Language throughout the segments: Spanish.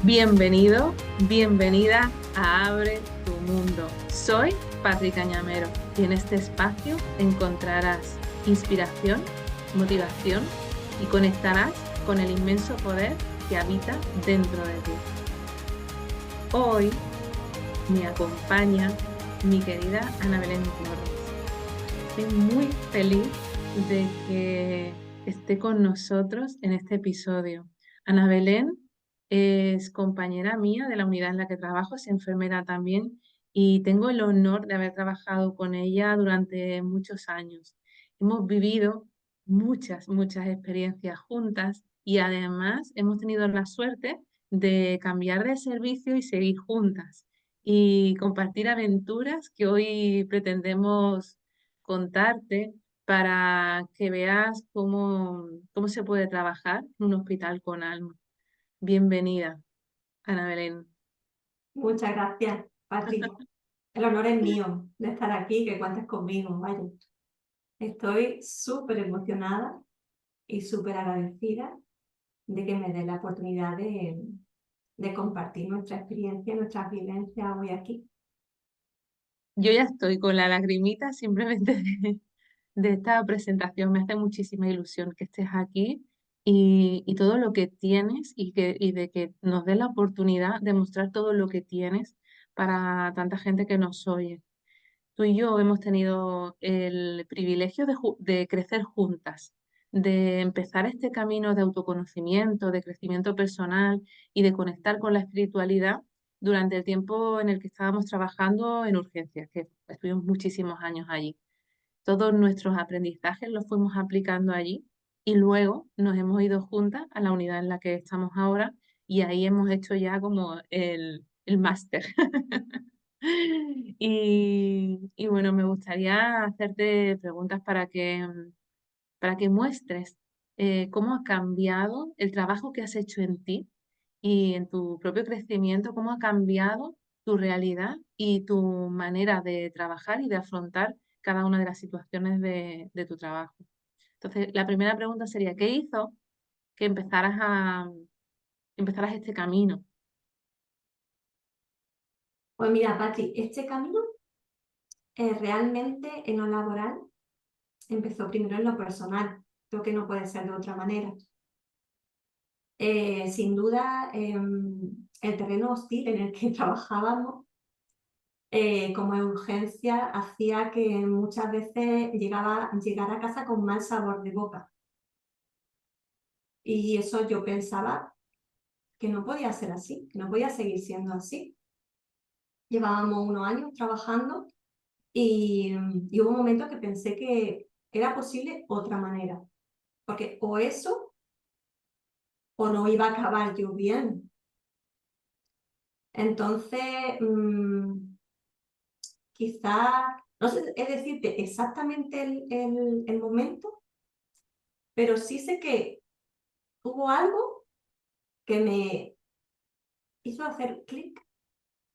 Bienvenido, bienvenida a Abre tu Mundo. Soy Patri Cañamero y en este espacio encontrarás inspiración, motivación y conectarás con el inmenso poder que habita dentro de ti. Hoy me acompaña mi querida Ana Belén Flores. Estoy muy feliz de que esté con nosotros en este episodio. Ana Belén es compañera mía de la unidad en la que trabajo, es enfermera también y tengo el honor de haber trabajado con ella durante muchos años. Hemos vivido muchas experiencias juntas y además hemos tenido la suerte de cambiar de servicio y seguir juntas y compartir aventuras que hoy pretendemos contarte para que veas cómo se puede trabajar en un hospital con alma. Bienvenida, Ana Belén. Muchas gracias, Patri. El honor es mío de estar aquí, que cuentes conmigo, vaya. Estoy súper emocionada y súper agradecida de que me dé la oportunidad de compartir nuestra experiencia, nuestras vivencias hoy aquí. Yo ya estoy con la lagrimita simplemente de esta presentación. Me hace muchísima ilusión que estés aquí y todo lo que tienes y de que nos des la oportunidad de mostrar todo lo que tienes para tanta gente que nos oye. Tú y yo hemos tenido el privilegio de crecer juntas, de empezar este camino de autoconocimiento, de crecimiento personal y de conectar con la espiritualidad durante el tiempo en el que estábamos trabajando en urgencias, que estuvimos muchísimos años allí. Todos nuestros aprendizajes los fuimos aplicando allí y luego nos hemos ido juntas a la unidad en la que estamos ahora y ahí hemos hecho ya como el máster. Y bueno, me gustaría hacerte preguntas para que muestres cómo ha cambiado el trabajo que has hecho en ti y en tu propio crecimiento, cómo ha cambiado tu realidad y tu manera de trabajar y de afrontar cada una de las situaciones de tu trabajo. Entonces, la primera pregunta sería, ¿qué hizo que empezaras este camino? Pues mira, Patri, este camino realmente en lo laboral empezó primero en lo personal. Creo que no puede ser de otra manera. Sin duda, el terreno hostil en el que trabajábamos como urgencia hacía que muchas veces llegara a casa con mal sabor de boca. Y eso yo pensaba que no podía ser así, que no podía seguir siendo así. Llevábamos unos años trabajando y hubo un momento que pensé que era posible otra manera, porque o eso o no iba a acabar yo bien. Entonces, quizá, no sé, es decirte exactamente el momento, pero sí sé que hubo algo que me hizo hacer clic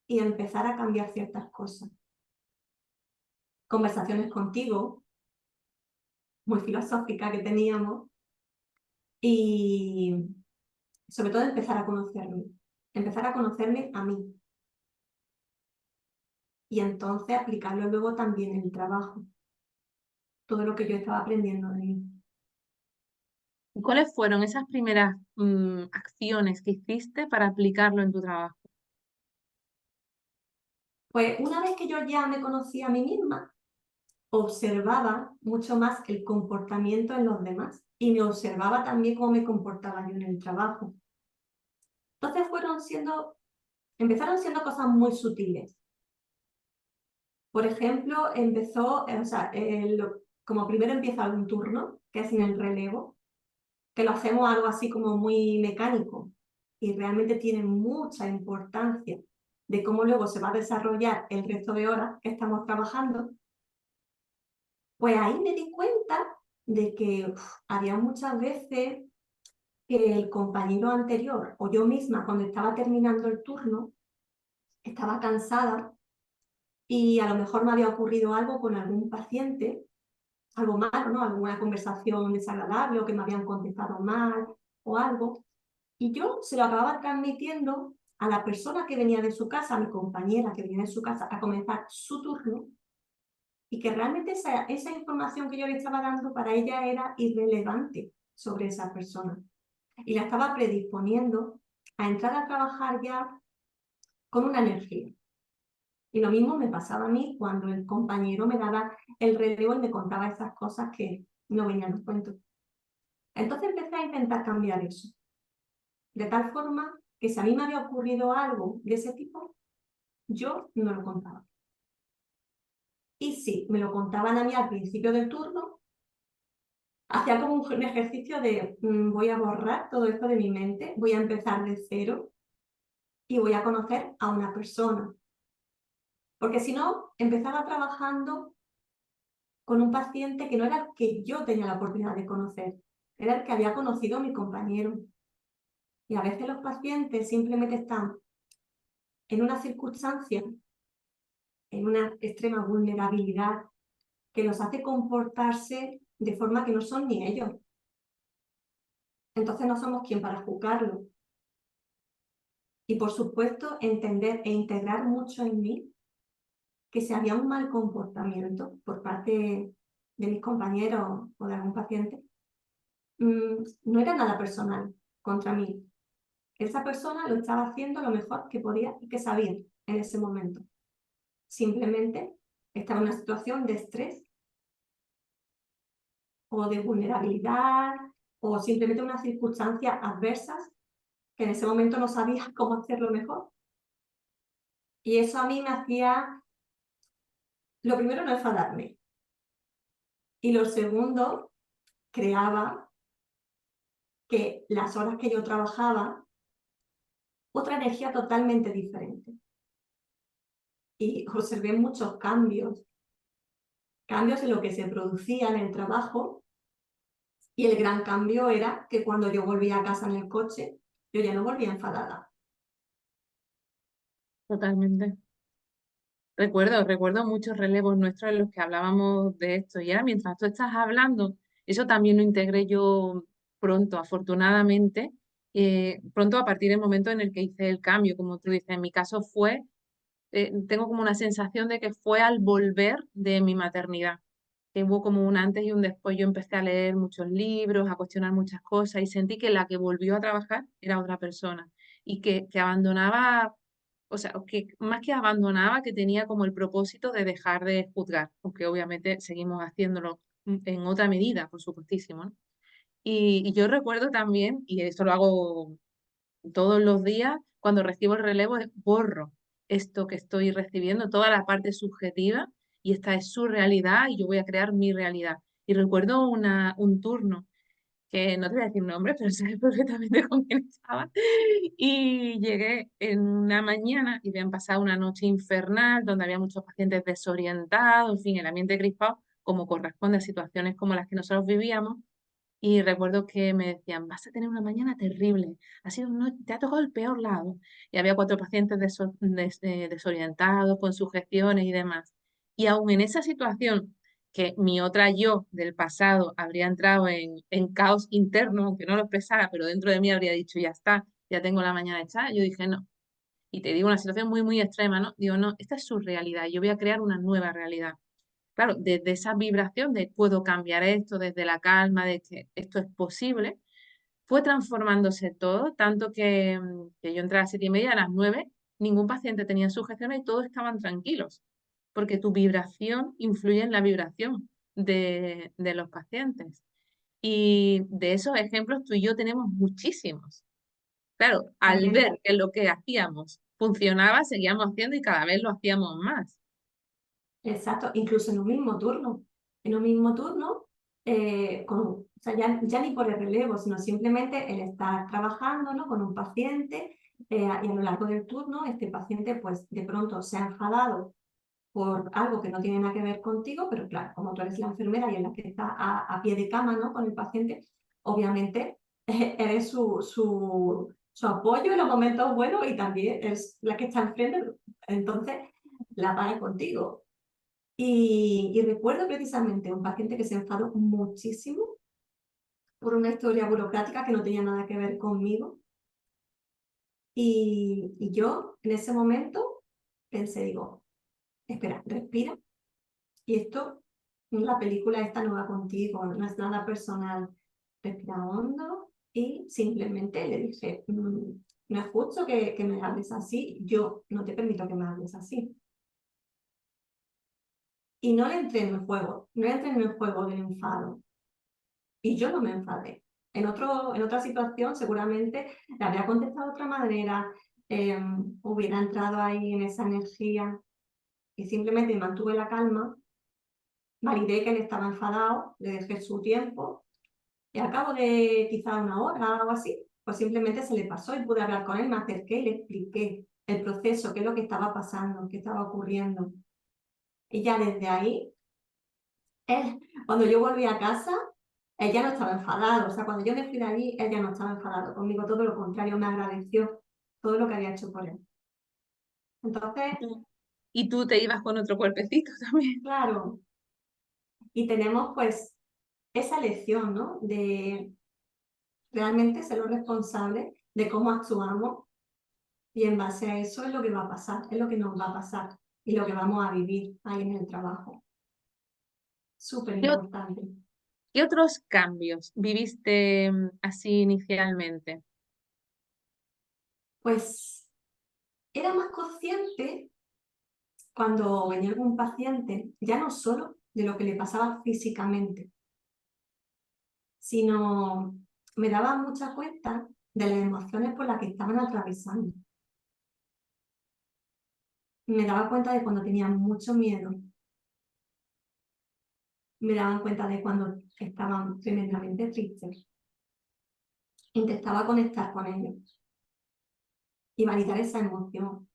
y empezar a cambiar ciertas cosas. Conversaciones contigo, muy filosóficas que teníamos, y sobre todo empezar a conocerme a mí, y entonces aplicarlo luego también en el trabajo, todo lo que yo estaba aprendiendo de mí. ¿Cuáles fueron esas primeras acciones que hiciste para aplicarlo en tu trabajo? Pues una vez que yo ya me conocía a mí misma, observaba mucho más el comportamiento en los demás y me observaba también cómo me comportaba yo en el trabajo. Entonces empezaron siendo cosas muy sutiles. Por ejemplo, como primero empieza un turno, que es en el relevo, que lo hacemos algo así como muy mecánico y realmente tiene mucha importancia de cómo luego se va a desarrollar el resto de horas que estamos trabajando. Pues ahí me di cuenta de que había muchas veces que el compañero anterior o yo misma cuando estaba terminando el turno estaba cansada y a lo mejor me había ocurrido algo con algún paciente, algo malo, ¿no? Alguna conversación desagradable o que me habían contestado mal o algo. Y yo se lo acababa transmitiendo a la persona que venía de su casa, a mi compañera que venía de su casa a comenzar su turno, y que realmente esa información que yo le estaba dando para ella era irrelevante sobre esa persona. Y la estaba predisponiendo a entrar a trabajar ya con una energía. Y lo mismo me pasaba a mí cuando el compañero me daba el relevo y me contaba esas cosas que no venían al cuento. Entonces empecé a intentar cambiar eso, de tal forma que si a mí me había ocurrido algo de ese tipo, yo no lo contaba. Y si me lo contaban a mí al principio del turno, hacía como un ejercicio de voy a borrar todo esto de mi mente, voy a empezar de cero y voy a conocer a una persona. Porque si no, empezaba trabajando con un paciente que no era el que yo tenía la oportunidad de conocer, era el que había conocido a mi compañero. Y a veces los pacientes simplemente están en una circunstancia, en una extrema vulnerabilidad, que los hace comportarse de forma que no son ni ellos. Entonces no somos quien para juzgarlo. Y por supuesto, entender e integrar mucho en mí que si había un mal comportamiento por parte de mis compañeros o de algún paciente, no era nada personal contra mí. Esa persona lo estaba haciendo lo mejor que podía y que sabía en ese momento. Simplemente estaba en una situación de estrés o de vulnerabilidad o simplemente unas circunstancias adversas que en ese momento no sabía cómo hacerlo mejor. Y eso a mí me hacía, lo primero, no enfadarme. Y lo segundo, creaba que las horas que yo trabajaba, otra energía totalmente diferente. Y observé muchos cambios en lo que se producía en el trabajo, y el gran cambio era que cuando yo volvía a casa en el coche, yo ya no volvía enfadada. Totalmente. Recuerdo muchos relevos nuestros en los que hablábamos de esto. Y ahora, mientras tú estás hablando, eso también lo integré yo pronto, afortunadamente, pronto a partir del momento en el que hice el cambio, como tú dices. En mi caso fue, tengo como una sensación de que fue al volver de mi maternidad, que hubo como un antes y un después. Yo empecé a leer muchos libros, a cuestionar muchas cosas y sentí que la que volvió a trabajar era otra persona y que abandonaba, o sea, que más que abandonaba, que tenía como el propósito de dejar de juzgar, aunque obviamente seguimos haciéndolo en otra medida, por supuestísimo, ¿no? Y yo recuerdo también, y esto lo hago todos los días, cuando recibo el relevo, borro esto que estoy recibiendo, toda la parte subjetiva, y esta es su realidad y yo voy a crear mi realidad. Y recuerdo un turno que no te voy a decir nombre, pero sabes perfectamente con quién estaba. Y llegué en una mañana y habían pasado una noche infernal donde había muchos pacientes desorientados, en fin, el ambiente crispado, como corresponde a situaciones como las que nosotros vivíamos. Y recuerdo que me decían, vas a tener una mañana terrible, te ha tocado el peor lado. Y había 4 pacientes desorientados, con sugestiones y demás. Y aún en esa situación, que mi otra yo del pasado habría entrado en caos interno, aunque no lo expresara, pero dentro de mí habría dicho, ya está, ya tengo la mañana hecha, yo dije, no. Y te digo una situación muy, muy extrema, ¿no? Digo, no, esta es su realidad, yo voy a crear una nueva realidad. Claro, desde esa vibración de puedo cambiar esto, desde la calma, de que esto es posible, fue transformándose todo, tanto que yo entré a las 7:30, a las 9, ningún paciente tenía sujeción y todos estaban tranquilos, porque tu vibración influye en la vibración de los pacientes. Y de esos ejemplos tú y yo tenemos muchísimos. Claro, al Totalmente. ver que lo que hacíamos funcionaba, seguíamos haciendo y cada vez lo hacíamos más. Exacto, incluso en un mismo turno. En un mismo turno, o sea, ya ni por el relevo, sino simplemente el estar trabajando, ¿no?, con un paciente, y a lo largo del turno este paciente pues de pronto se ha enfadado por algo que no tiene nada que ver contigo, pero claro, como tú eres la enfermera y en la que está a pie de cama, ¿no?, con el paciente, obviamente eres su apoyo en los momentos buenos y también es la que está enfrente, entonces la paga contigo. Y recuerdo precisamente un paciente que se enfadó muchísimo por una historia burocrática que no tenía nada que ver conmigo. Y yo en ese momento pensé, digo, espera, respira. Y esto, la película esta no va contigo, no es nada personal. Respira hondo y simplemente le dije, no es justo que me hables así, yo no te permito que me hables así. Y no le entré en el juego, no le entré en el juego del enfado. Y yo no me enfadé. En otra situación seguramente le habría contestado de otra manera, hubiera entrado ahí en esa energía y simplemente mantuve la calma, validé que él estaba enfadado, le dejé su tiempo y al cabo de quizá una hora o así, pues simplemente se le pasó y pude hablar con él, me acerqué y le expliqué el proceso, qué es lo que estaba pasando, qué estaba ocurriendo. Y ya desde ahí, él, cuando yo volví a casa, él ya no estaba enfadado. O sea, cuando yo me fui de allí, él ya no estaba enfadado conmigo, todo lo contrario, me agradeció todo lo que había hecho por él. Entonces, Y tú te ibas con otro cuerpecito también. claro, y tenemos pues esa lección, ¿no? De realmente ser los responsables de cómo actuamos y en base a eso es lo que va a pasar, es lo que nos va a pasar y lo que vamos a vivir ahí en el trabajo. Súper ¿Qué, importante. qué otros cambios viviste así inicialmente? Pues era más consciente cuando venía algún paciente, ya no solo de lo que le pasaba físicamente, sino me daba mucha cuenta de las emociones por las que estaban atravesando. Me daba cuenta de cuando tenían mucho miedo, me daban cuenta de cuando estaban tremendamente tristes. Intentaba conectar con ellos y validar esa emoción.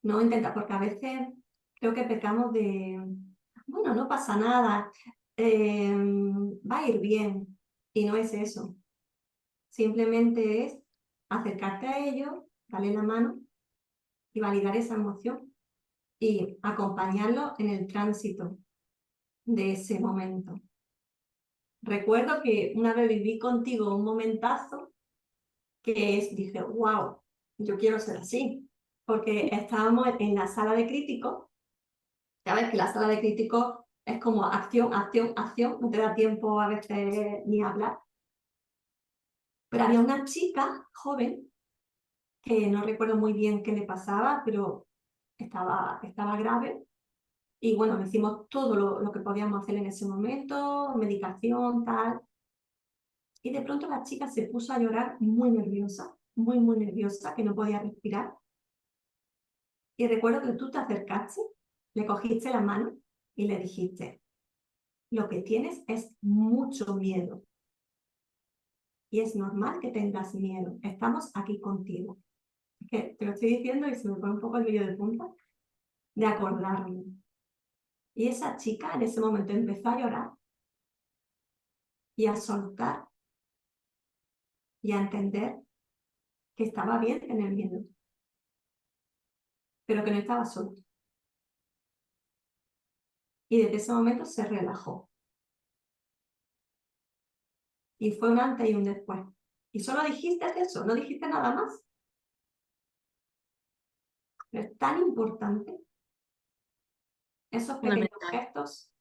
No intentar, porque a veces creo que pecamos de, bueno, no pasa nada, va a ir bien. Y no es eso. Simplemente es acercarte a ellos, darle la mano y validar esa emoción y acompañarlo en el tránsito de ese momento. Recuerdo que una vez viví contigo un momentazo que dije, wow, yo quiero ser así, porque estábamos en la sala de críticos. Sabes que la sala de críticos es como acción, acción, acción, no te da tiempo a veces ni hablar. Pero había una chica joven que no recuerdo muy bien qué le pasaba, pero estaba grave. Y bueno, le hicimos todo lo que podíamos hacer en ese momento, medicación, tal. Y de pronto la chica se puso a llorar muy, muy nerviosa, que no podía respirar. Y recuerdo que tú te acercaste, le cogiste la mano y le dijiste, lo que tienes es mucho miedo. Y es normal que tengas miedo. Estamos aquí contigo. Que te lo estoy diciendo y se me pone un poco el vello de punta de acordarme. Y esa chica en ese momento empezó a llorar y a soltar y a entender que estaba bien tener miedo, pero que no estaba sola. Y desde ese momento se relajó. Y fue un antes y un después. Y solo dijiste eso, no dijiste nada más. Pero es tan importante esos pequeños Fundamental, gestos.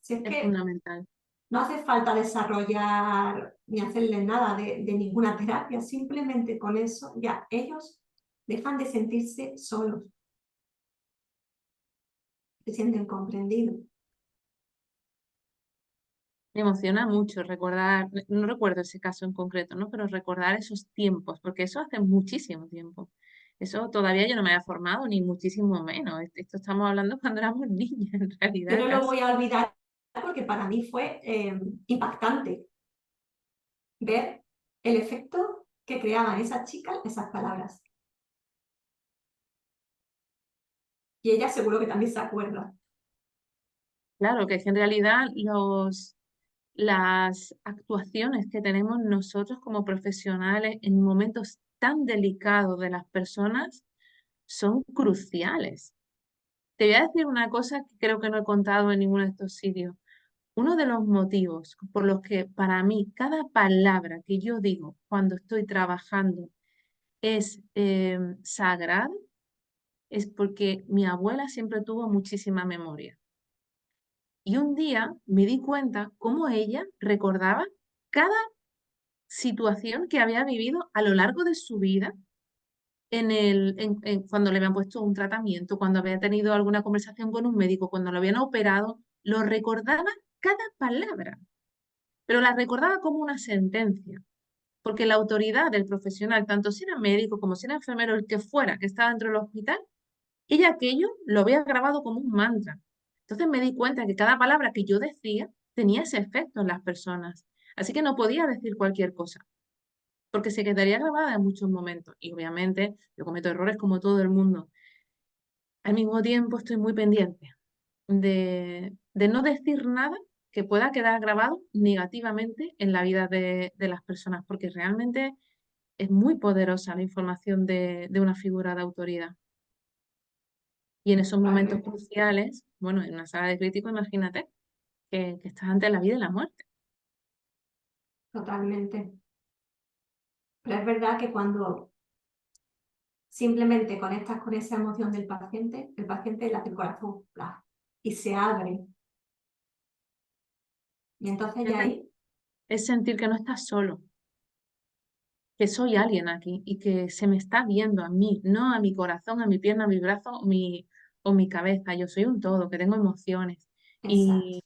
Si es es que fundamental. no hace falta desarrollar ni hacerle nada de ninguna terapia, simplemente con eso ya ellos dejan de sentirse solos, se sienten comprendidos. Me emociona mucho recordar, no recuerdo ese caso en concreto, ¿no? Pero recordar esos tiempos, porque eso hace muchísimo tiempo. Eso todavía yo no me había formado, ni muchísimo menos. Esto estamos hablando cuando éramos niñas, en Yo realidad, no lo casi. voy a olvidar porque para mí fue impactante ver el efecto que creaban esas chicas esas palabras. Y ella seguro que también se acuerda. Claro, que es que en realidad las actuaciones que tenemos nosotros como profesionales en momentos tan delicados de las personas son cruciales. Te voy a decir una cosa que creo que no he contado en ninguno de estos sitios. Uno de los motivos por los que para mí cada palabra que yo digo cuando estoy trabajando es sagrada, es porque mi abuela siempre tuvo muchísima memoria. Y un día me di cuenta cómo ella recordaba cada situación que había vivido a lo largo de su vida cuando le habían puesto un tratamiento, cuando había tenido alguna conversación con un médico, cuando lo habían operado, lo recordaba cada palabra, pero la recordaba como una sentencia, porque la autoridad del profesional, tanto si era médico como si era enfermero, el que fuera que estaba dentro del hospital, ella aquello lo había grabado como un mantra. Entonces me di cuenta que cada palabra que yo decía tenía ese efecto en las personas. Así que no podía decir cualquier cosa, porque se quedaría grabada en muchos momentos. Y obviamente yo cometo errores como todo el mundo. Al mismo tiempo estoy muy pendiente de no decir nada que pueda quedar grabado negativamente en la vida de las personas, porque realmente es muy poderosa la información de una figura de autoridad. Y en esos momentos Totalmente, cruciales, bueno, en una sala de crítico, imagínate que estás ante la vida y la muerte. totalmente. Pero es verdad que cuando simplemente conectas con esa emoción del paciente, el paciente le hace el corazón ¡plaf! Y se abre. Y entonces ya ahí, Es sentir que no estás solo, que soy alguien aquí y que se me está viendo a mí, no a mi corazón, a mi pierna, a mi brazo o mi cabeza. Yo soy un todo, que tengo emociones exacto. y,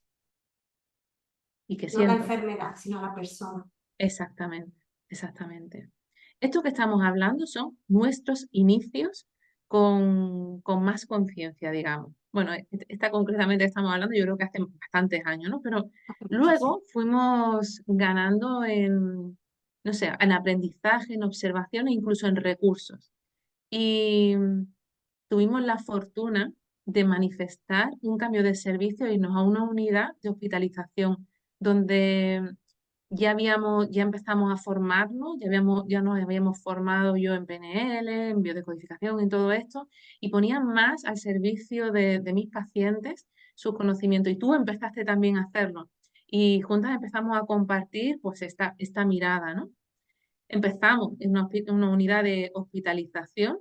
y que No la siento. enfermedad, sino la persona. Exactamente, exactamente. Esto que estamos hablando son nuestros inicios con más conciencia, digamos. Bueno, esta concretamente que estamos hablando, yo creo que hace bastantes años, ¿no? Pero Hace muchísimo. luego fuimos ganando en, no sé, en aprendizaje, en observación e incluso en recursos. Y tuvimos la fortuna de manifestar un cambio de servicio y irnos a una unidad de hospitalización donde ya empezamos a formarnos, ya nos habíamos formado yo en PNL, en biodecodificación, en todo esto, y ponía más al servicio de mis pacientes sus conocimientos. Y tú empezaste también a hacerlo. Y juntas empezamos a compartir pues esta mirada, ¿no? Empezamos en una unidad de hospitalización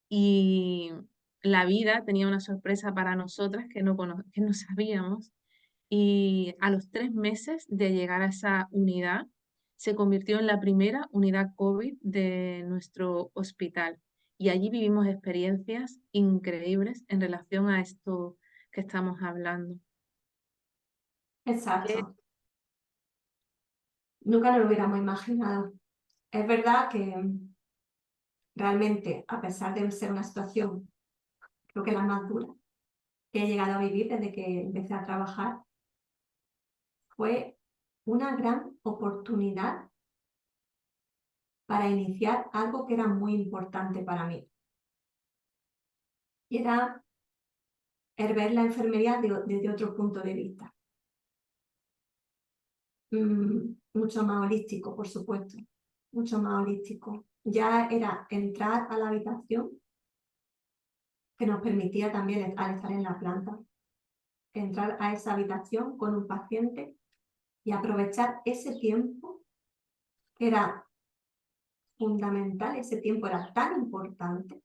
y la vida tenía una sorpresa para nosotras que no sabíamos. Y a los 3 meses de llegar a esa unidad, se convirtió en la primera unidad COVID de nuestro hospital. Y allí vivimos experiencias increíbles en relación a esto que estamos hablando. Que Exacto. Nunca nos lo hubiéramos imaginado. Es verdad que realmente, a pesar de ser una situación, creo que la más dura que he llegado a vivir desde que empecé a trabajar, fue una gran oportunidad para iniciar algo que era muy importante para mí. Y era el ver la enfermería desde otro punto de vista. Mucho más holístico, por supuesto. Mucho más holístico. Ya era entrar a la habitación que nos permitía también, al estar en la planta, entrar a esa habitación con un paciente y aprovechar ese tiempo que era fundamental, ese tiempo era tan importante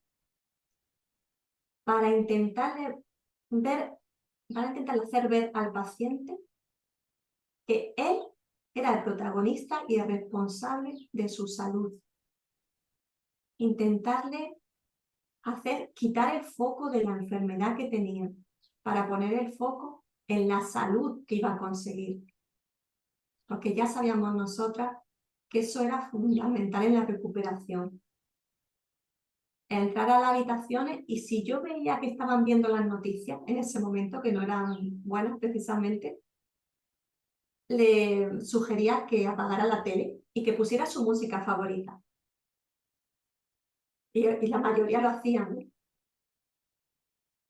para intentarle ver, para intentar hacer ver al paciente que él era el protagonista y el responsable de su salud. Intentarle quitar el foco de la enfermedad que tenía para poner el foco en la salud que iba a conseguir. Porque ya sabíamos nosotras que eso era fundamental en la recuperación. Entrar a las habitaciones y si yo veía que estaban viendo las noticias en ese momento, que no eran buenas precisamente, le sugería que apagara la tele y que pusiera su música favorita. Y la mayoría lo hacían, ¿eh?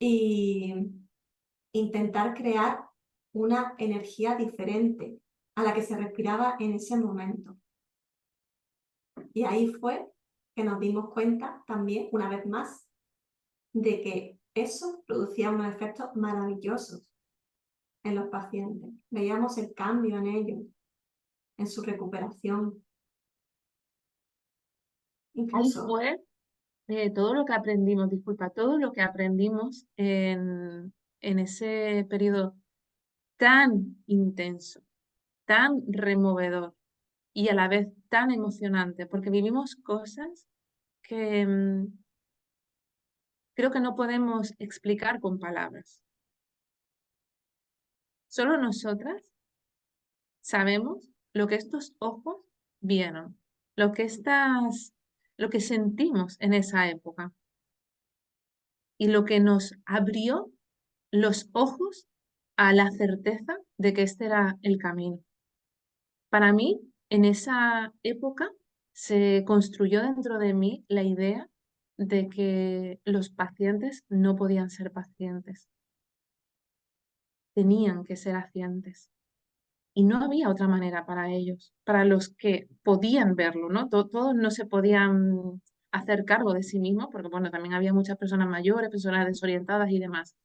Y intentar crear una energía diferente a la que se respiraba en ese momento. Y ahí fue que nos dimos cuenta también, una vez más, de que eso producía unos efectos maravillosos en los pacientes. Veíamos el cambio en ellos, en su recuperación. ahí incluso. fue todo lo que aprendimos, disculpa, todo lo que aprendimos en ese periodo tan intenso, tan removedor y a la vez tan emocionante, porque vivimos cosas que creo que no podemos explicar con palabras. Solo nosotras sabemos lo que estos ojos vieron, lo que lo que sentimos en esa época y lo que nos abrió los ojos a la certeza de que este era el camino. Para mí, en esa época se construyó dentro de mí la idea de que los pacientes no podían ser pacientes, tenían que ser pacientes. Y no había otra manera para ellos, para los que podían verlo, ¿no? Todos no se podían hacer cargo de sí mismos, porque bueno, también había muchas personas mayores, personas desorientadas y demás.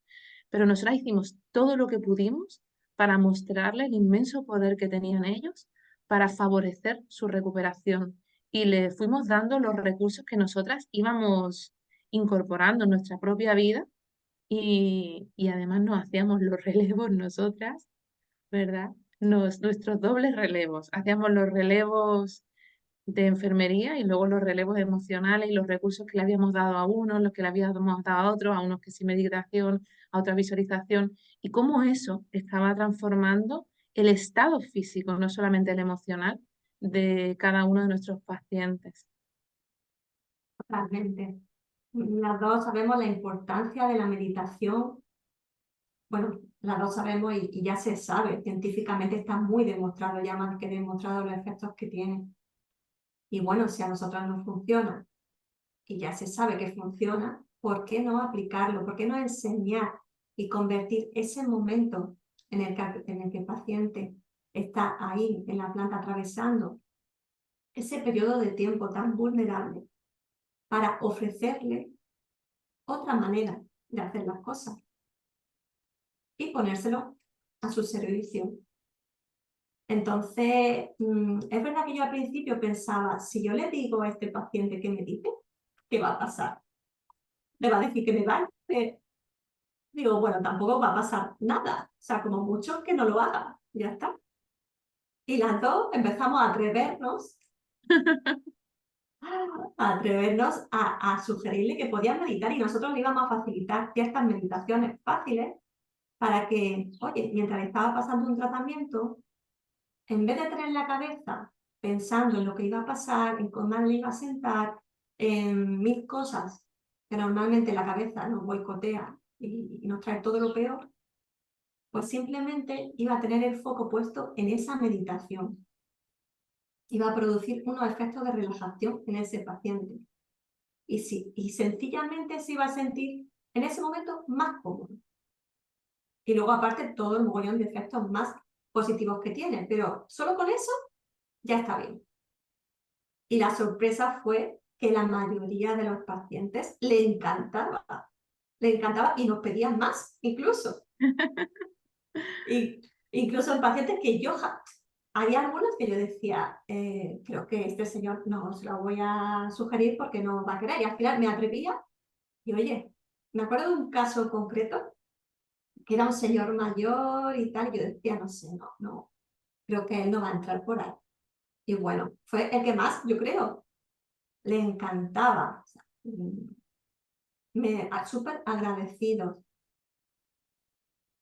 Pero nosotros hicimos todo lo que pudimos para mostrarle el inmenso poder que tenían ellos para favorecer su recuperación. Y le fuimos dando los recursos que nosotras íbamos incorporando en nuestra propia vida y además nos hacíamos los relevos nosotras, ¿verdad? Nuestros dobles relevos. Hacíamos los relevos de enfermería y luego los relevos emocionales y los recursos que le habíamos dado a unos, los que le habíamos dado a otros, a unos que sí meditación, a otra visualización, y cómo eso estaba transformando el estado físico, no solamente el emocional, de cada uno de nuestros pacientes. Totalmente. Las dos sabemos la importancia de la meditación. Bueno, las dos sabemos y ya se sabe, científicamente está muy demostrado, ya más que demostrado los efectos que tiene. Y bueno, si a nosotras no funciona y ya se sabe que funciona, ¿por qué no aplicarlo? ¿Por qué no enseñar y convertir ese momento en el que el paciente está ahí en la planta atravesando ese periodo de tiempo tan vulnerable para ofrecerle otra manera de hacer las cosas y ponérselo a su servicio? Entonces, es verdad que yo al principio pensaba, si yo le digo a este paciente que medite, ¿qué va a pasar? ¿Le va a decir que me vaya? Digo, bueno, tampoco va a pasar nada. O sea, como mucho que no lo haga. Ya está. Y las dos empezamos a sugerirle que podían meditar y nosotros le íbamos a facilitar ciertas meditaciones fáciles para que, oye, mientras estaba pasando un tratamiento, en vez de tener la cabeza pensando en lo que iba a pasar, en cómo le iba a sentar, en mil cosas que normalmente la cabeza nos boicotea y nos trae todo lo peor, pues simplemente iba a tener el foco puesto en esa meditación. Iba a producir unos efectos de relajación en ese paciente. Y sencillamente se iba a sentir en ese momento más cómodo. Y luego aparte todo el mogollón de efectos más positivos que tiene, pero solo con eso ya está bien. Y la sorpresa fue que la mayoría de los pacientes le encantaba y nos pedían más incluso. Y incluso en pacientes que yo, había algunos que yo decía, creo que este señor no se lo voy a sugerir porque no va a querer. Y al final me atrevía y oye, me acuerdo de un caso concreto que era un señor mayor y tal, y yo decía, no sé, no, creo que él no va a entrar por ahí. Y bueno, fue el que más, yo creo, le encantaba. O sea, súper agradecidos.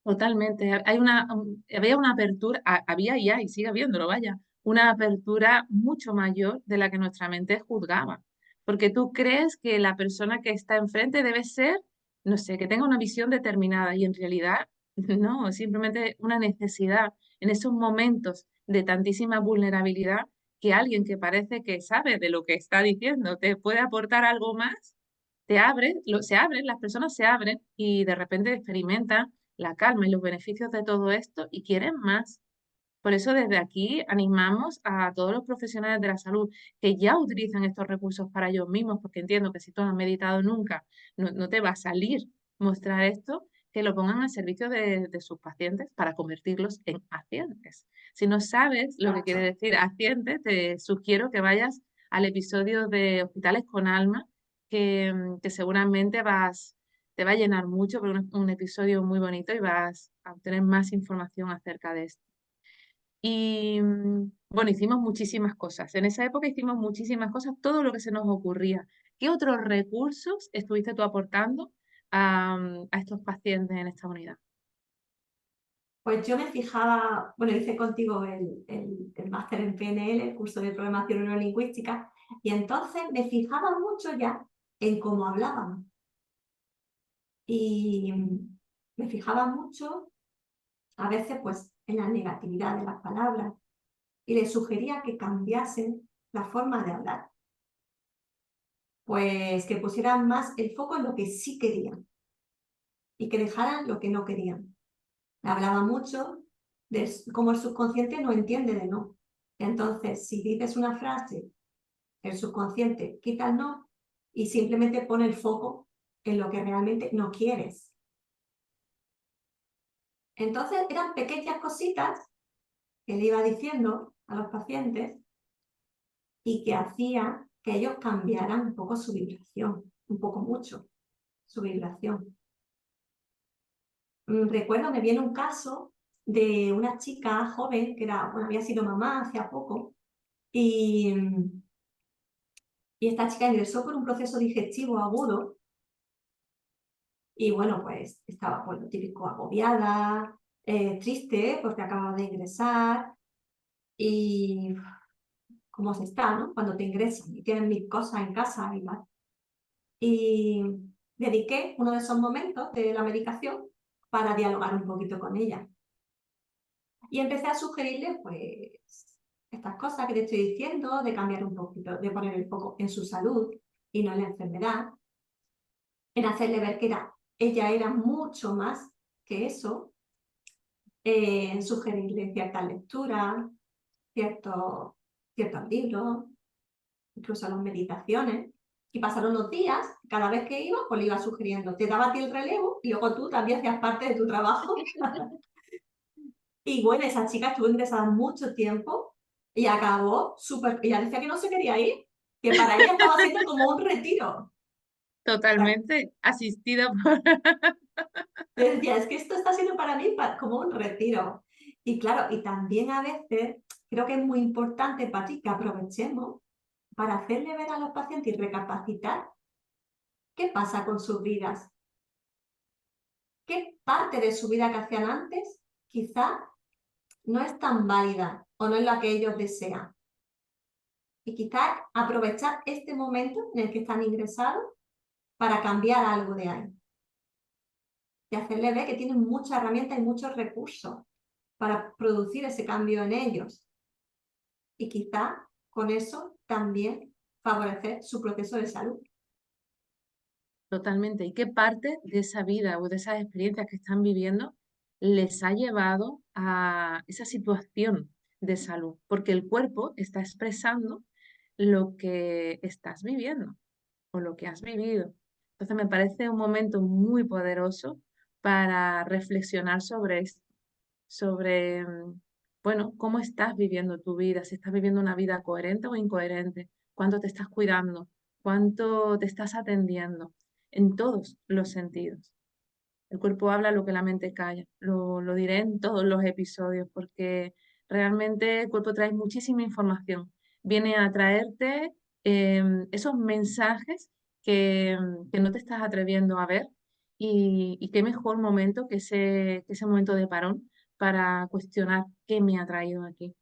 Totalmente. Había una apertura, había ya y sigue habiéndolo, vaya, una apertura mucho mayor de la que nuestra mente juzgaba. Porque tú crees que la persona que está enfrente debe ser, no sé, que tenga una visión determinada y en realidad no, simplemente una necesidad en esos momentos de tantísima vulnerabilidad que alguien que parece que sabe de lo que está diciendo te puede aportar algo más, se abren, las personas se abren y de repente experimentan la calma y los beneficios de todo esto y quieren más. Por eso desde aquí animamos a todos los profesionales de la salud que ya utilizan estos recursos para ellos mismos, porque entiendo que si tú no has meditado nunca, no te va a salir mostrar esto, que lo pongan al servicio de sus pacientes para convertirlos en pacientes. Si no sabes lo que quiere decir paciente, te sugiero que vayas al episodio de Hospitales con Alma, que seguramente te va a llenar mucho, pero un episodio muy bonito y vas a obtener más información acerca de esto. Y bueno, hicimos muchísimas cosas. En esa época hicimos muchísimas cosas, todo lo que se nos ocurría. ¿Qué otros recursos estuviste tú aportando a estos pacientes en esta unidad? Pues yo me fijaba, bueno, hice contigo el máster en PNL, el curso de programación neurolingüística, y entonces me fijaba mucho ya en cómo hablaban. Y me fijaba mucho, a veces, pues, en la negatividad de las palabras, y les sugería que cambiasen la forma de hablar. Pues que pusieran más el foco en lo que sí querían y que dejaran lo que no querían. Me hablaba mucho de cómo el subconsciente no entiende de no. Entonces, si dices una frase, el subconsciente quita el no y simplemente pone el foco en lo que realmente no quieres. Entonces, eran pequeñas cositas que le iba diciendo a los pacientes y que hacía que ellos cambiaran un poco su vibración, un poco mucho su vibración. Recuerdo, me viene un caso de una chica joven que era, bueno, había sido mamá hace poco y esta chica ingresó por un proceso digestivo agudo y bueno, pues estaba por lo típico agobiada, triste porque acababa de ingresar y cómo se está, ¿no? Cuando te ingresan y tienen mil cosas en casa y mal. Y dediqué uno de esos momentos de la medicación para dialogar un poquito con ella. Y empecé a sugerirle, pues, estas cosas que te estoy diciendo, de cambiar un poquito, de poner el foco en su salud y no en la enfermedad, en hacerle ver que ella era mucho más que eso, en sugerirle ciertas lecturas, ciertos libros, incluso las meditaciones. Y pasaron los días, cada vez que iba, pues le iba sugiriendo, te daba a ti el relevo y luego tú también hacías parte de tu trabajo. Y bueno, esa chica estuvo ingresada mucho tiempo y acabó súper. Ella decía que no se quería ir, que para ella estaba haciendo como un retiro. O sea, Totalmente asistida por... yo decía, es que esto está siendo para mí como un retiro. Y claro, y también a veces creo que es muy importante, Pati, que aprovechemos para hacerle ver a los pacientes y recapacitar qué pasa con sus vidas. ¿Qué parte de su vida que hacían antes quizá no es tan válida o no es la que ellos desean? Y quizás aprovechar este momento en el que están ingresados para cambiar algo de ahí. Y hacerle ver que tienen muchas herramientas y muchos recursos para producir ese cambio en ellos. Y quizás con eso también favorecer su proceso de salud. Totalmente. ¿Y qué parte de esa vida o de esas experiencias que están viviendo les ha llevado a esa situación de salud? Porque el cuerpo está expresando lo que estás viviendo o lo que has vivido. Entonces me parece un momento muy poderoso para reflexionar sobre esto, sobre, bueno, cómo estás viviendo tu vida, si estás viviendo una vida coherente o incoherente, cuánto te estás cuidando, cuánto te estás atendiendo, en todos los sentidos. El cuerpo habla lo que la mente calla, lo diré en todos los episodios, porque realmente el cuerpo trae muchísima información. Viene a traerte esos mensajes que no te estás atreviendo a ver y qué mejor momento que ese momento de parón para cuestionar qué me ha traído aquí.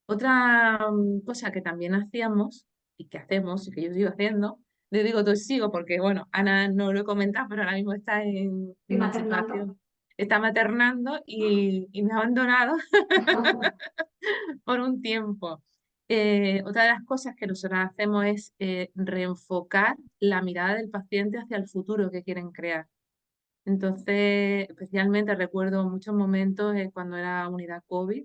Otra cosa que también hacíamos y que hacemos y que yo sigo haciendo, le digo todo sigo porque, bueno, Ana no lo he comentado, pero ahora mismo está en Y maternando. situación, está maternando y me ha abandonado por un tiempo. Otra de las cosas que nosotros hacemos es reenfocar la mirada del paciente hacia el futuro que quieren crear. Entonces, especialmente recuerdo muchos momentos cuando era unidad COVID,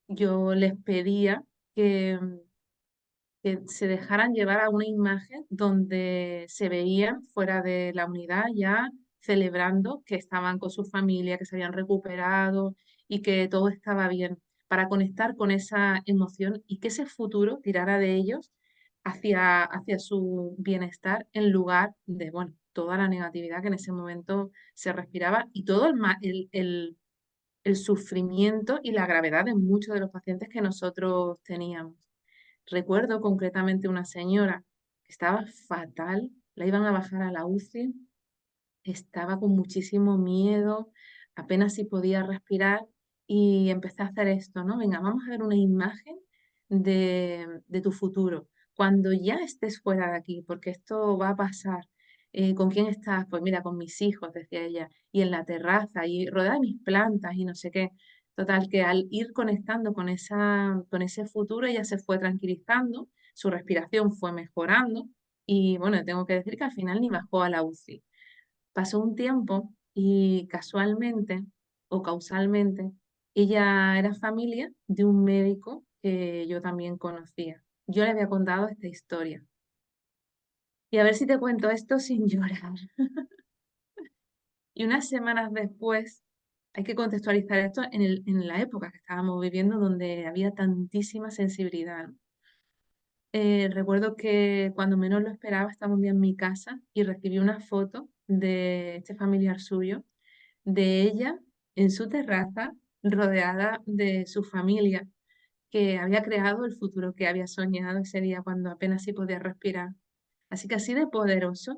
yo les pedía que, que se dejaran llevar a una imagen donde se veían fuera de la unidad ya celebrando que estaban con su familia, que se habían recuperado y que todo estaba bien, para conectar con esa emoción y que ese futuro tirara de ellos hacia su bienestar en lugar de, bueno, toda la negatividad que en ese momento se respiraba y todo el sufrimiento y la gravedad de muchos de los pacientes que nosotros teníamos. Recuerdo concretamente una señora que estaba fatal, la iban a bajar a la UCI, estaba con muchísimo miedo, apenas si podía respirar y empecé a hacer esto, ¿no? Venga, vamos a ver una imagen de tu futuro. Cuando ya estés fuera de aquí, porque esto va a pasar. ¿Con quién estás? Pues mira, con mis hijos, decía ella, y en la terraza, y rodeada de mis plantas, y no sé qué. Total, que al ir conectando con ese futuro, ella se fue tranquilizando, su respiración fue mejorando, y bueno, tengo que decir que al final ni bajó a la UCI. Pasó un tiempo y casualmente o causalmente, ella era familia de un médico que yo también conocía. Yo le había contado esta historia. Y a ver si te cuento esto sin llorar. Y unas semanas después, hay que contextualizar esto en la época que estábamos viviendo, donde había tantísima sensibilidad, ¿no? Recuerdo que cuando menos lo esperaba, estaba un día en mi casa y recibí una foto de este familiar suyo, de ella en su terraza, rodeada de su familia, que había creado el futuro que había soñado ese día cuando apenas sí podía respirar. Así que así de poderosa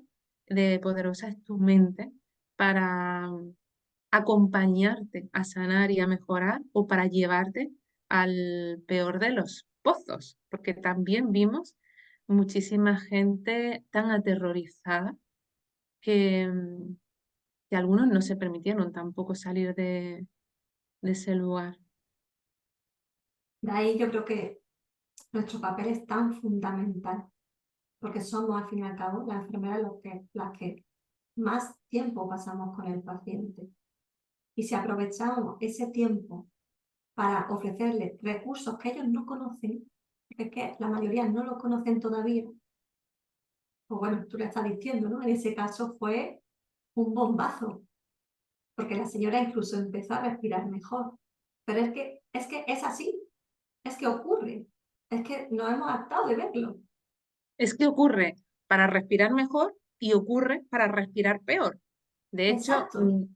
es tu mente para acompañarte a sanar y a mejorar o para llevarte al peor de los pozos, porque también vimos muchísima gente tan aterrorizada que, que algunos no se permitieron tampoco salir de ese lugar. De ahí yo creo que nuestro papel es tan fundamental, porque somos al fin y al cabo las enfermeras las que más tiempo pasamos con el paciente. Y si aprovechamos ese tiempo para ofrecerles recursos que ellos no conocen, porque es que la mayoría no los conocen todavía, pues bueno, tú le estás diciendo, ¿no? En ese caso fue un bombazo, porque la señora incluso empezó a respirar mejor. Pero es que es así, es que ocurre, es que nos hemos hartado de verlo. Es que ocurre para respirar mejor y ocurre para respirar peor. De hecho, Exacto,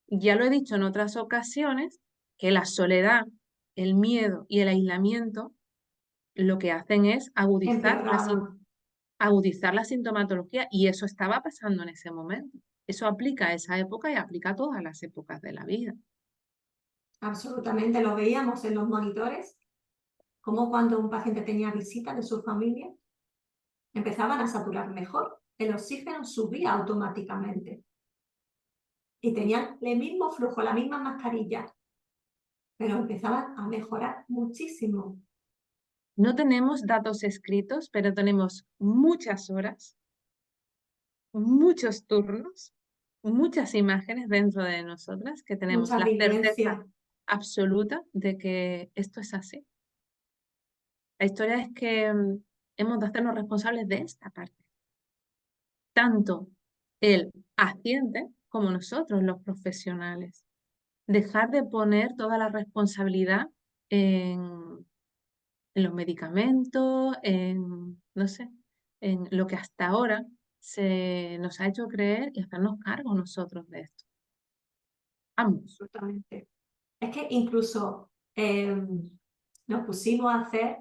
ya lo he dicho en otras ocasiones, que la soledad, el miedo y el aislamiento lo que hacen es empeoraba. agudizar la sintomatología y eso estaba pasando en ese momento. Eso aplica a esa época y aplica a todas las épocas de la vida. Absolutamente, lo veíamos en los monitores, como cuando un paciente tenía visita de su familia, empezaban a saturar mejor, el oxígeno subía automáticamente y tenían el mismo flujo, la misma mascarilla, pero empezaban a mejorar muchísimo. No tenemos datos escritos, pero tenemos muchas horas, muchos turnos, muchas imágenes dentro de nosotras que tenemos Mucha la certeza vivencia. absoluta de que esto es así. La historia es que hemos de hacernos responsables de esta parte, tanto el paciente como nosotros, los profesionales. Dejar de poner toda la responsabilidad en los medicamentos, no sé, en lo que hasta ahora se nos ha hecho creer y hacernos cargo nosotros de esto. Ambos. Absolutamente. Es que incluso nos pusimos a hacer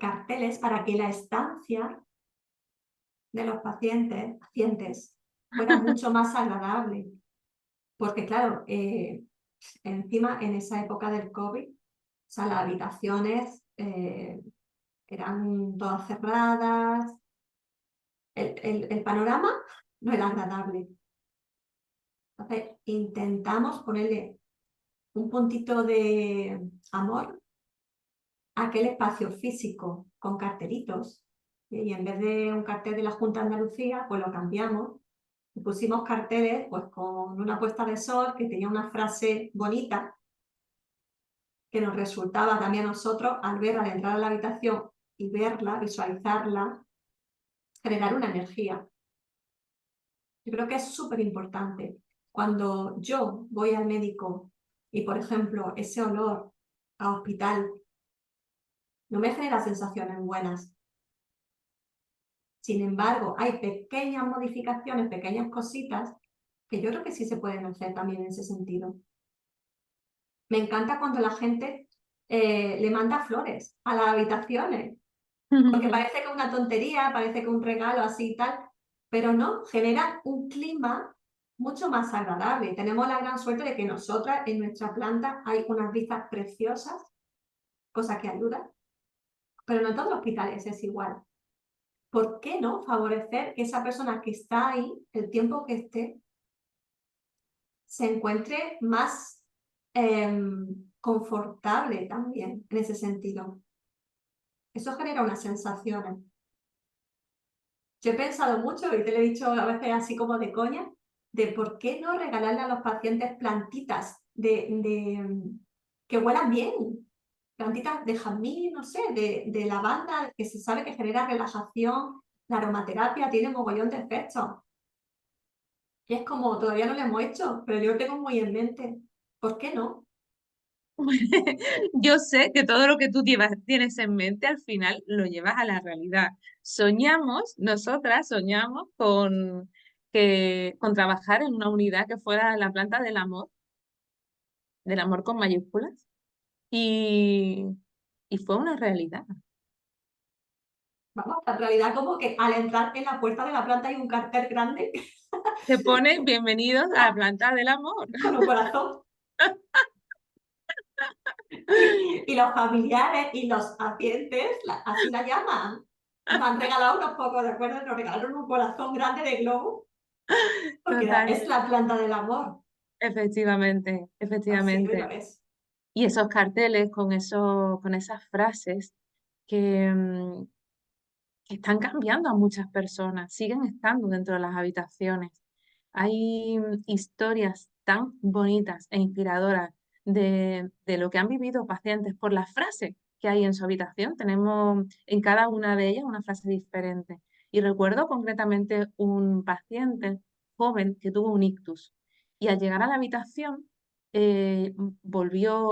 carteles para que la estancia de los pacientes fuera mucho más agradable. Porque claro, encima en esa época del COVID, o sea, las habitaciones eran todas cerradas, el panorama no era agradable. Entonces intentamos ponerle un puntito de amor a aquel espacio físico con cartelitos. Y en vez de un cartel de la Junta de Andalucía, pues lo cambiamos y pusimos carteles pues, con una puesta de sol que tenía una frase bonita que nos resultaba también a nosotros, al verla, al entrar a la habitación y verla, visualizarla, generar una energía. Yo creo que es súper importante. Cuando yo voy al médico y, por ejemplo, ese olor a hospital, no me genera sensaciones buenas. Sin embargo, hay pequeñas modificaciones, pequeñas cositas que yo creo que sí se pueden hacer también en ese sentido. Me encanta cuando la gente le manda flores a las habitaciones, porque parece que es una tontería, parece que es un regalo así y tal, pero no, generan un clima mucho más agradable. Tenemos la gran suerte de que nosotras en nuestra planta hay unas vistas preciosas, cosa que ayuda, pero no en todos los hospitales es igual. ¿Por qué no favorecer que esa persona que está ahí, el tiempo que esté, se encuentre más confortable también en ese sentido? Eso genera unas sensaciones. Yo he pensado mucho, y te lo he dicho a veces así como de coña, de por qué no regalarle a los pacientes plantitas que huelan bien, plantitas de jazmín, no sé, de lavanda, que se sabe que genera relajación, la aromaterapia tiene mogollón de efectos. Y es como, todavía no lo hemos hecho, pero yo lo tengo muy en mente. ¿Por qué no? Yo sé que todo lo que tú tienes en mente al final lo llevas a la realidad. Nosotras soñamos con trabajar en una unidad que fuera la planta del amor con mayúsculas, y, y fue una realidad. Vamos, en realidad como que al entrar en la puerta de la planta hay un cartel grande Se pone bienvenidos a la planta del amor. con un corazón. Y los familiares y los pacientes así la llaman. Nos han regalado unos pocos, ¿de acuerdo? Nos regalaron un corazón grande de globo, porque es Totalmente. la planta del amor. Efectivamente, Así que lo efectivamente. es. Y esos carteles con esas frases que, que están cambiando a muchas personas, siguen estando dentro de las habitaciones. Hay historias tan bonitas e inspiradoras de lo que han vivido pacientes por las frases que hay en su habitación. Tenemos en cada una de ellas una frase diferente. Y recuerdo concretamente un paciente joven que tuvo un ictus, y al llegar a la habitación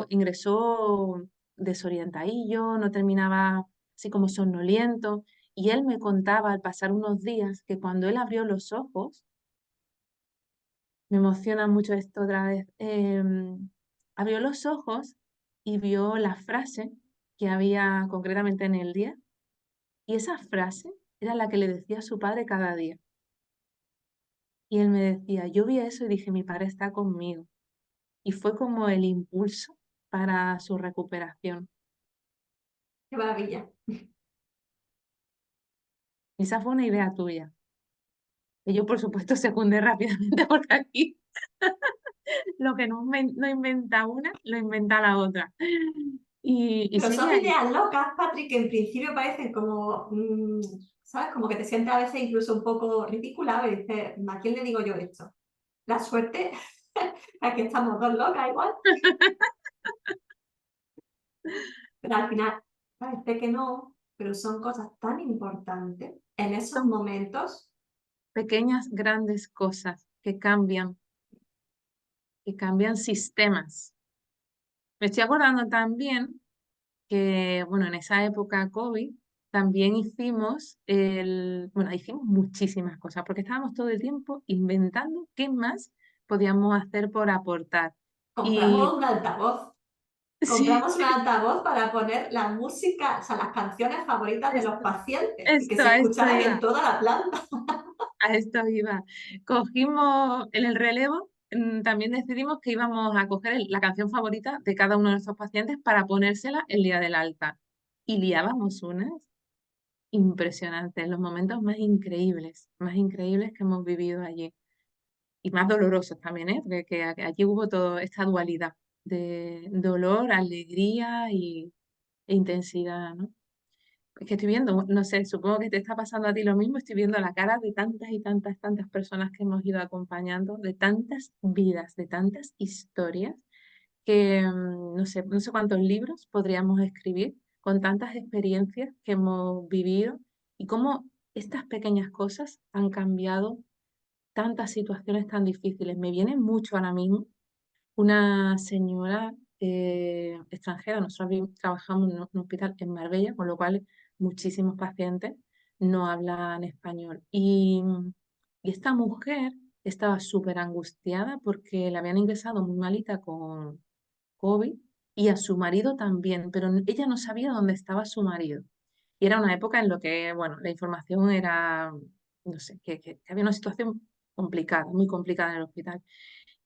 ingresó desorientadillo, no terminaba, así como somnoliento, y él me contaba al pasar unos días que cuando él abrió los ojos, me emociona mucho esto otra vez, abrió los ojos y vio la frase que había concretamente en el día, y esa frase era la que le decía a su padre cada día. Y él me decía, yo vi eso y dije, mi padre está conmigo. Y fue como el impulso para su recuperación. Qué maravilla. Y esa fue una idea tuya. Y yo, por supuesto, secundé rápidamente porque aquí lo que no inventa una, lo inventa la otra. Y Pero sigue son ahí. ideas locas, Patrick, que en principio parecen como, ¿sabes? Como que te sientes a veces incluso un poco ridícula y dices, ¿a quién le digo yo esto? La suerte, aquí estamos dos locas igual, pero al final parece que no, pero son cosas tan importantes en esos Son momentos. pequeñas, grandes cosas que cambian sistemas. Me estoy acordando también que, bueno, en esa época COVID también hicimos muchísimas cosas, porque estábamos todo el tiempo inventando qué más podíamos hacer por aportar. Y Compramos un altavoz, sí, compramos un altavoz para poner la música, o sea, las canciones favoritas de los esto, pacientes y que se a esto escucharan en iba. toda la planta. A esto iba. Cogimos en el relevo, también decidimos que íbamos a coger la canción favorita de cada uno de nuestros pacientes para ponérsela el día del alta. Y liábamos unas impresionantes, los momentos más increíbles que hemos vivido allí. Y más dolorosos también, ¿eh? Porque allí hubo toda esta dualidad de dolor, alegría e intensidad, ¿no? Es que estoy viendo, no sé, supongo que te está pasando a ti lo mismo, estoy viendo la cara de tantas y tantas, tantas personas que hemos ido acompañando, de tantas vidas, de tantas historias, que no sé cuántos libros podríamos escribir con tantas experiencias que hemos vivido, y cómo estas pequeñas cosas han cambiado tantas situaciones tan difíciles. Me viene mucho ahora mismo una señora extranjera. Nosotros trabajamos en un hospital en Marbella, con lo cual muchísimos pacientes no hablan español. Y esta mujer estaba súper angustiada porque la habían ingresado muy malita con COVID y a su marido también, pero ella no sabía dónde estaba su marido. Y era una época en la que, bueno, la información era, no sé, que había una situación complicada, muy complicada en el hospital.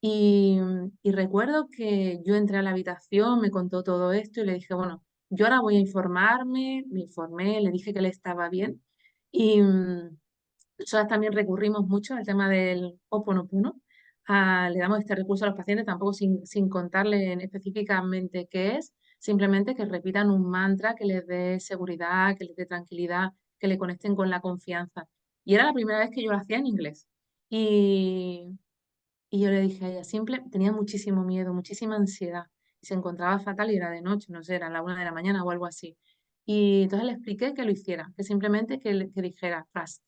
Y, y recuerdo que yo entré a la habitación, me contó todo esto y le dije, bueno, yo ahora voy a informarme, me informé, le dije que le estaba bien. Y nosotros también recurrimos mucho al tema del Ho'oponopono. Le damos este recurso a los pacientes, tampoco sin contarle específicamente qué es, simplemente que repitan un mantra que les dé seguridad, que les dé tranquilidad, que le conecten con la confianza. Y era la primera vez que yo lo hacía en inglés. Y, y yo le dije a ella, siempre tenía muchísimo miedo, muchísima ansiedad. Y se encontraba fatal y era de noche, no sé, era la 1 de la mañana o algo así. Y entonces le expliqué que lo hiciera, que simplemente que dijera trust,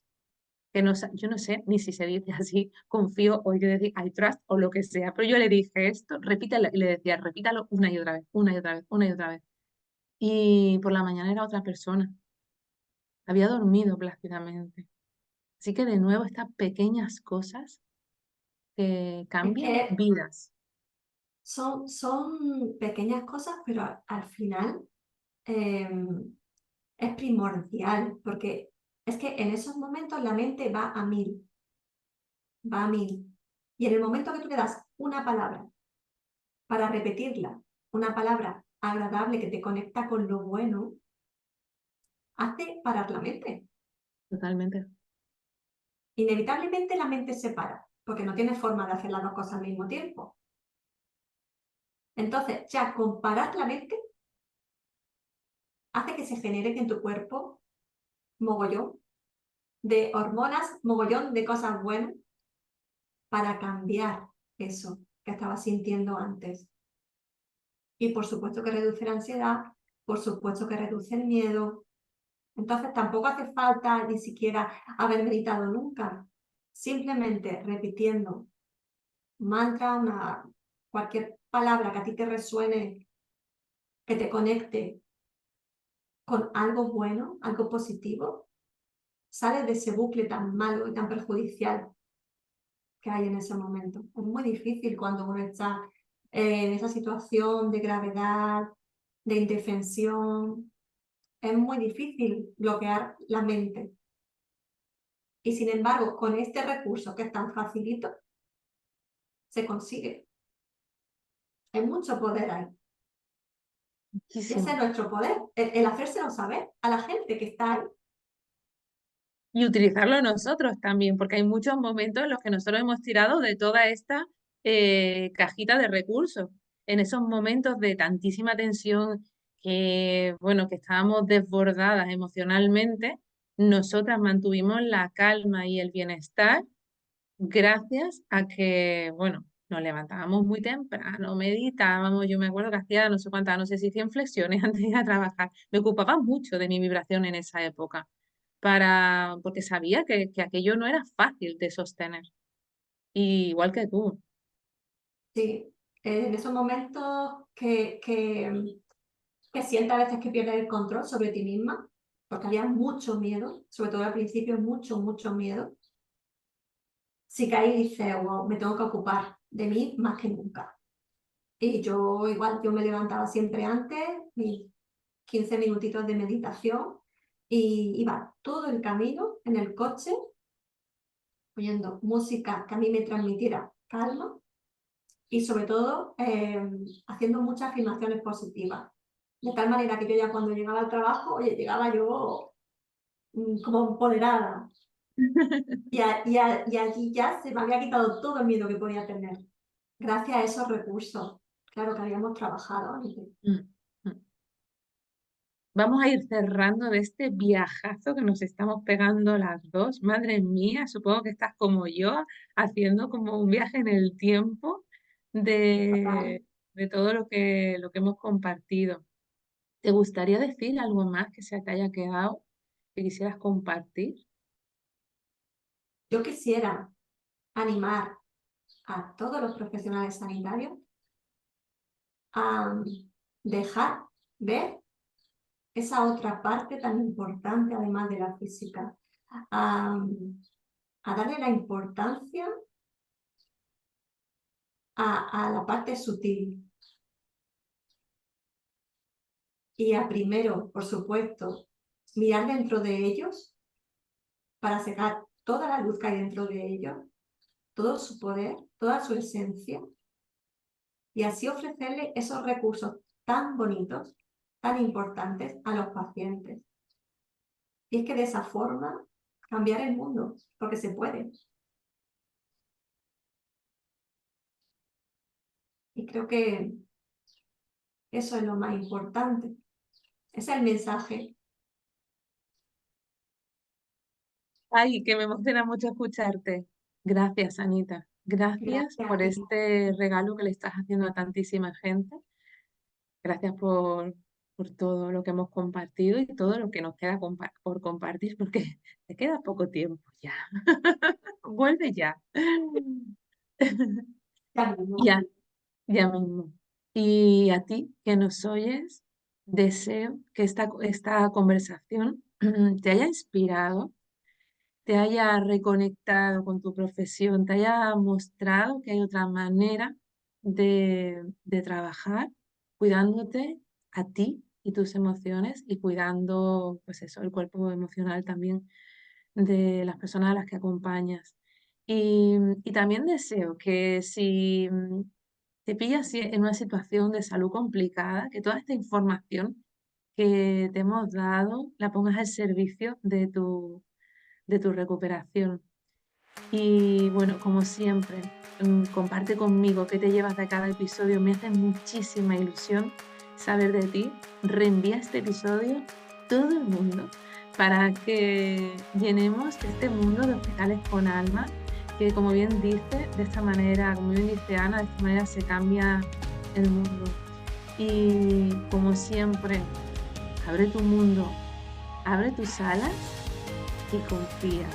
que no, yo no sé ni si se dice así, confío o hay que decir I trust o lo que sea, pero yo le dije esto, repítalo, y le decía, repítalo una y otra vez, una y otra vez, una y otra vez. Y por la mañana era otra persona, había dormido plácidamente. Así que de nuevo estas pequeñas cosas que Es cambian que vidas. son pequeñas cosas, pero al final eh, es primordial, porque es que en esos momentos la mente va a mil, va a mil. Y en el momento que tú le das una palabra para repetirla, una palabra agradable que te conecta con lo bueno, hace parar la mente. Totalmente. Inevitablemente la mente se para, porque no tiene forma de hacer las dos cosas al mismo tiempo. Entonces, ya con parar la mente hace que se genere en tu cuerpo mogollón de hormonas, mogollón de cosas buenas para cambiar eso que estabas sintiendo antes. Y por supuesto que reduce la ansiedad, por supuesto que reduce el miedo. Entonces tampoco hace falta ni siquiera haber meditado nunca. Simplemente repitiendo mantra, cualquier palabra que a ti te resuene, que te conecte con algo bueno, algo positivo, sales de ese bucle tan malo y tan perjudicial que hay en ese momento. Es muy difícil cuando uno está en esa situación de gravedad, de indefensión. Es muy difícil bloquear la mente. Y sin embargo, con este recurso que es tan facilito, se consigue. Hay mucho poder ahí. Y ese es Muchísimo. nuestro poder, el hacérselo saber a la gente que está ahí. Y utilizarlo nosotros también, porque hay muchos momentos en los que nosotros hemos tirado de toda esta cajita de recursos. En esos momentos de tantísima tensión que, bueno, que estábamos desbordadas emocionalmente, nosotras mantuvimos la calma y el bienestar gracias a que, bueno, nos levantábamos muy temprano, meditábamos, yo me acuerdo que hacía no sé cuántas, no sé si 100 flexiones antes de ir a trabajar. Me ocupaba mucho de mi vibración en esa época porque sabía que aquello no era fácil de sostener. Y igual que tú. Sí, en esos momentos que sientes a veces que pierdes el control sobre ti misma, porque había mucho miedo, sobre todo al principio, mucho, mucho miedo. Sí que ahí dices, wow, me tengo que ocupar de mí más que nunca. Y yo igual, yo me levantaba siempre antes, mis 15 minutitos de meditación, y iba todo el camino en el coche, oyendo música que a mí me transmitiera calma y sobre todo haciendo muchas afirmaciones positivas. De tal manera que yo ya cuando llegaba al trabajo, oye, llegaba yo como empoderada. Y allí ya se me había quitado todo el miedo que podía tener, gracias a esos recursos, claro, que habíamos trabajado antes. Mm, mm. Vamos a ir cerrando de este viajazo que nos estamos pegando las dos. Madre mía, supongo que estás como yo, haciendo como un viaje en el tiempo Total. de todo lo que hemos compartido. ¿Te gustaría decir algo más que se te haya quedado, que quisieras compartir? Yo quisiera animar a todos los profesionales sanitarios a dejar ver esa otra parte tan importante, además de la física, a, a darle la importancia a la parte sutil. Y a primero, por supuesto, mirar dentro de ellos para sacar toda la luz que hay dentro de ellos, todo su poder, toda su esencia, y así ofrecerle esos recursos tan bonitos, tan importantes a los pacientes. Y es que de esa forma cambiar el mundo, porque se puede. Y creo que eso es lo más importante. Ese es el mensaje. Ay, que me emociona mucho escucharte. Gracias, Anita. Gracias Gracias a por ti. este regalo que le estás haciendo a tantísima gente. Gracias por todo lo que hemos compartido y todo lo que nos queda por compartir, porque te queda poco tiempo ya. Vuelve ya. Ya mismo. Ya, ya mismo. Y a ti que nos oyes, deseo que esta conversación te haya inspirado, te haya reconectado con tu profesión, te haya mostrado que hay otra manera de trabajar cuidándote a ti y tus emociones y cuidando, pues eso, el cuerpo emocional también de las personas a las que acompañas. Y también deseo que si te pillas en una situación de salud complicada, que toda esta información que te hemos dado la pongas al servicio de tu recuperación. Y bueno, como siempre, comparte conmigo qué te llevas de cada episodio. Me hace muchísima ilusión saber de ti. Reenvía este episodio a todo el mundo para que llenemos este mundo de hospitales con alma, que como bien dice, de esta manera, como bien dice Ana, de esta manera se cambia el mundo. Y como siempre, abre tu mundo, abre tus alas y confía.